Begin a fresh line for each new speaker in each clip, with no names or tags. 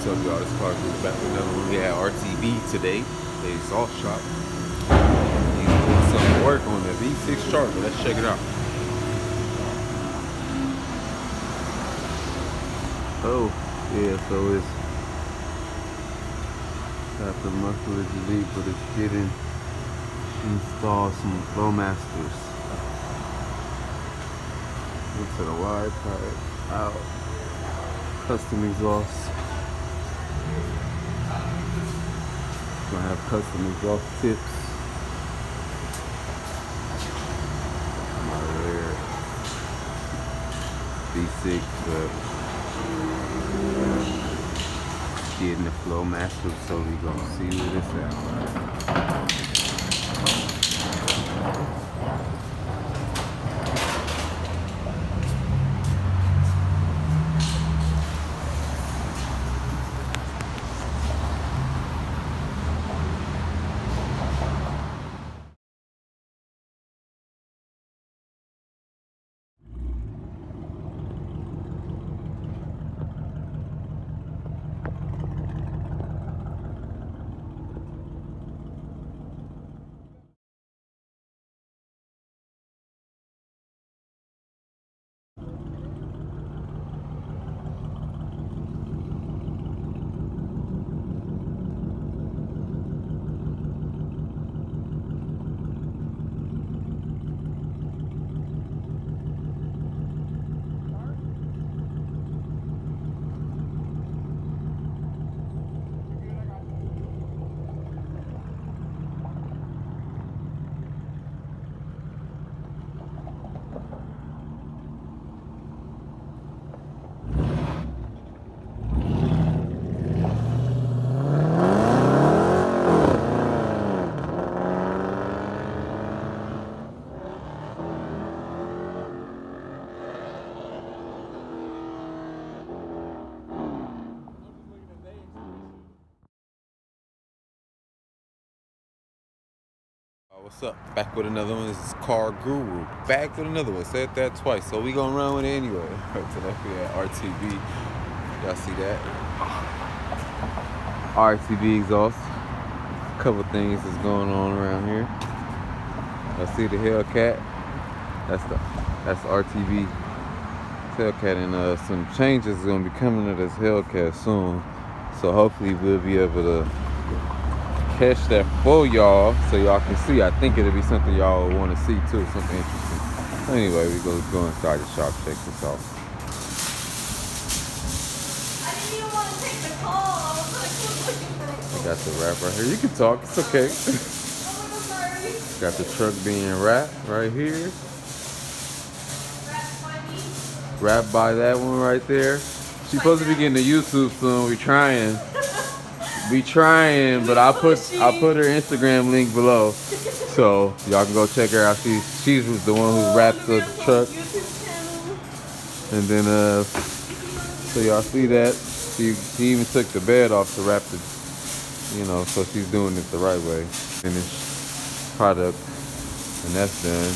What's up, y'all? This car is back with another one. We had RTV today, the exhaust shop. He's doing some work on the V6 Charger. Let's check it out. Oh, yeah, so it's got the muffler delete, but it's getting installed some flowmasters. Into the wide pipe, out, custom exhaust. Gonna have custom exhaust tips. Right there. V6, but getting the flowmaster, so we gonna see what it's at. What's up? Back with another one. This is Car Guru. Back with another one. Said that twice, so we gonna run with it anyway. To left, we had RTV. Y'all see that? RTV exhaust. A couple things is going on around here. Y'all see the Hellcat? That's RTV Hellcat, and some changes is gonna be coming to this Hellcat soon. So hopefully we'll be able to catch that for y'all, so y'all can see. I think it'll be something y'all will want to see too, something interesting. Anyway, we go inside the shop, check this out.
I didn't even want to take the call. I was like, looking for it.
I got the wrap right here. You can talk, it's okay.
Oh, sorry.
Got the truck being wrapped right here.
Wrapped by me?
Wrapped by that one right there. She's supposed to be getting to YouTube soon. We trying. But I put her Instagram link below, so y'all can go check her out. She was the one who wrapped the truck, and then so y'all see that she even took the bed off to wrap it, so she's doing it the right way. Finished product, and that's done.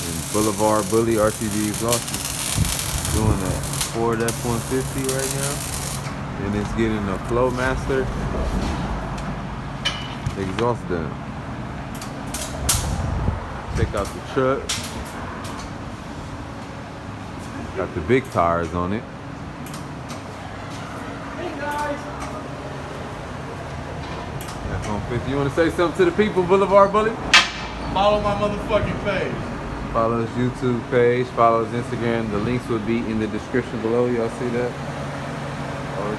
And Boulevard Bully RTV exhaust is doing that Ford F-150 right now. And it's getting a flowmaster exhaust done. Check out the truck. Got the big tires on it.
Hey guys!
F-150. You want to say something to the people, Boulevard Bully?
Follow my motherfucking page.
Follow his YouTube page. Follow his Instagram. The links will be in the description below. Y'all see that?
You're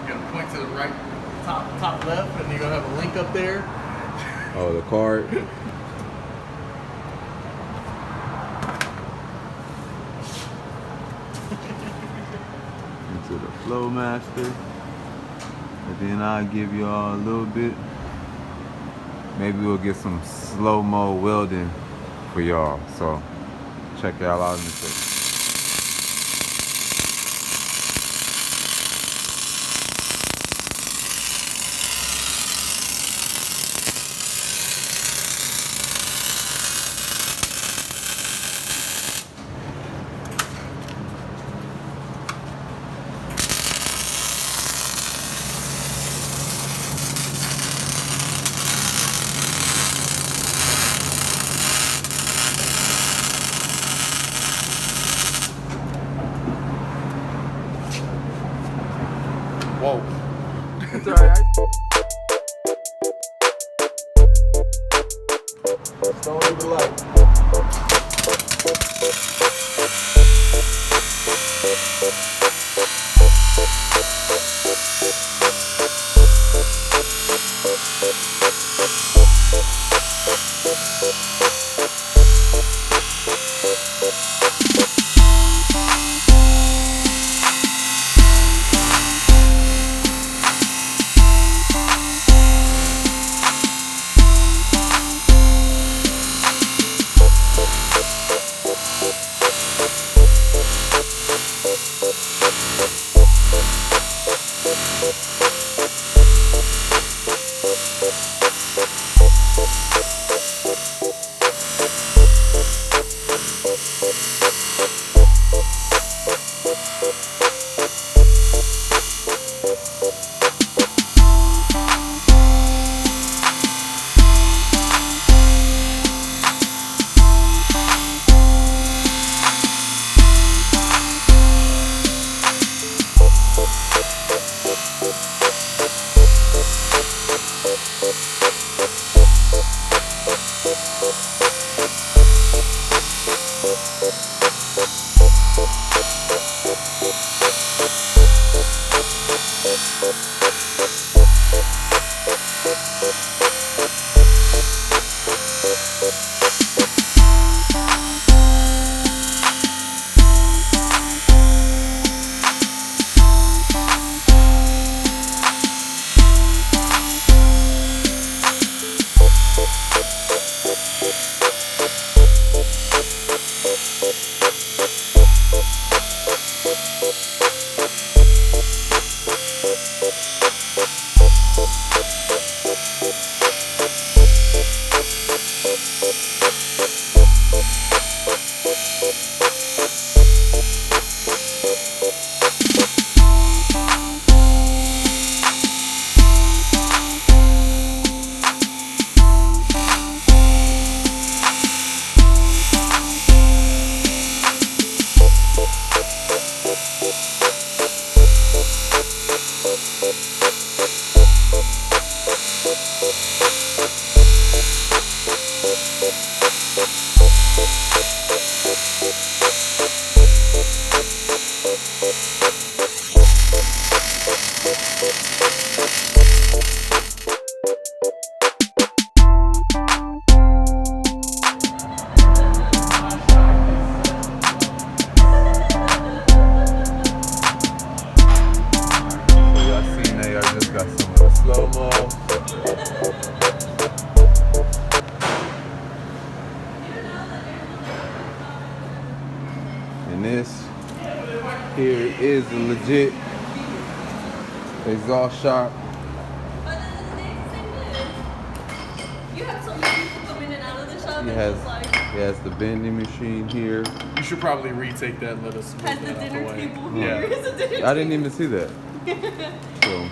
gonna point to the right, top left, and you're gonna have a link up there.
Oh, the card. Into the flowmaster, and then I'll give y'all a little bit. Maybe we'll get some slow-mo welding for y'all. So check y'all out in the second.
Just don't leave the light.
And this here is a legit exhaust shop.
But at the end of the day, it's the same thing. You have so many people come in and out of the shop.
It has the vending machine here.
You should probably retake that and let us move
Has the
that out
dinner
the way.
table
Yeah.
here. Is the dinner
I didn't even see that. So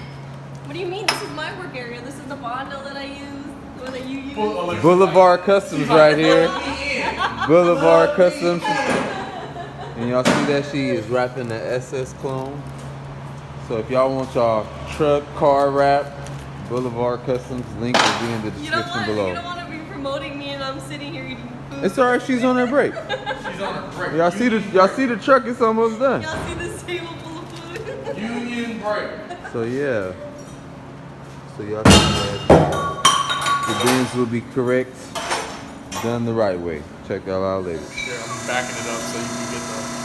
What do you mean? This is my work area. This is the bondo that I use, or that you use.
Boulevard Customs right here. Boulevard Customs. And y'all see that she is wrapping the SS clone. So if y'all want y'all truck, car wrap, Boulevard Customs, link will be in the description below.
You don't want to be promoting me and I'm sitting here eating food.
It's alright, she's on her break.
She's on her break.
Y'all see the truck, it's almost done.
Y'all see this table full of food?
Union break.
So yeah. So y'all see that the bins will be correct, done the right way. Check y'all out later.
Yeah, I'm backing it up so you can get the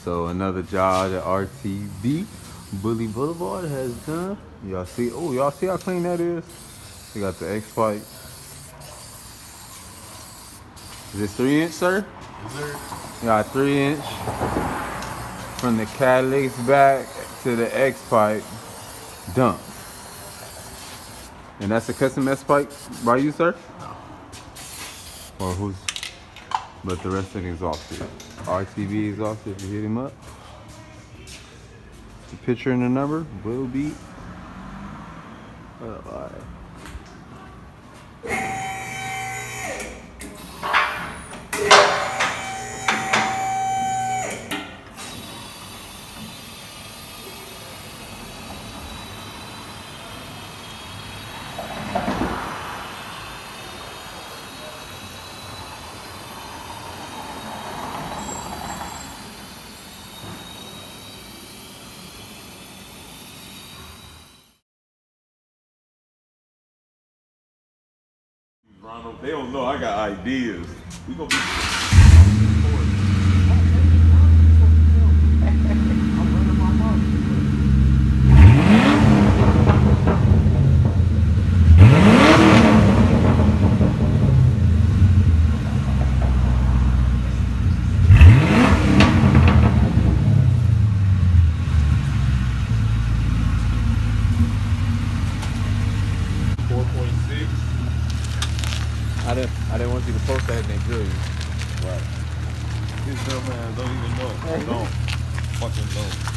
So another job that RTV Bully Boulevard has done. Y'all see? Oh, y'all see how clean that is? We got the X pipe. Is this 3-inch, sir?
Yes, sir.
You got 3-inch from the catalyst back to the X pipe dump. And that's a custom S pipe by you, sir?
No.
Or who's? But the rest of it is exhausted. RTV exhausted. If you hit him up, the picture and the number will be. Alright.
Ronald, they don't know I got ideas. We gonna be.
I didn't want you to post that and they drill you.
Right. These dumb man don't even know. Don't. Fucking don't.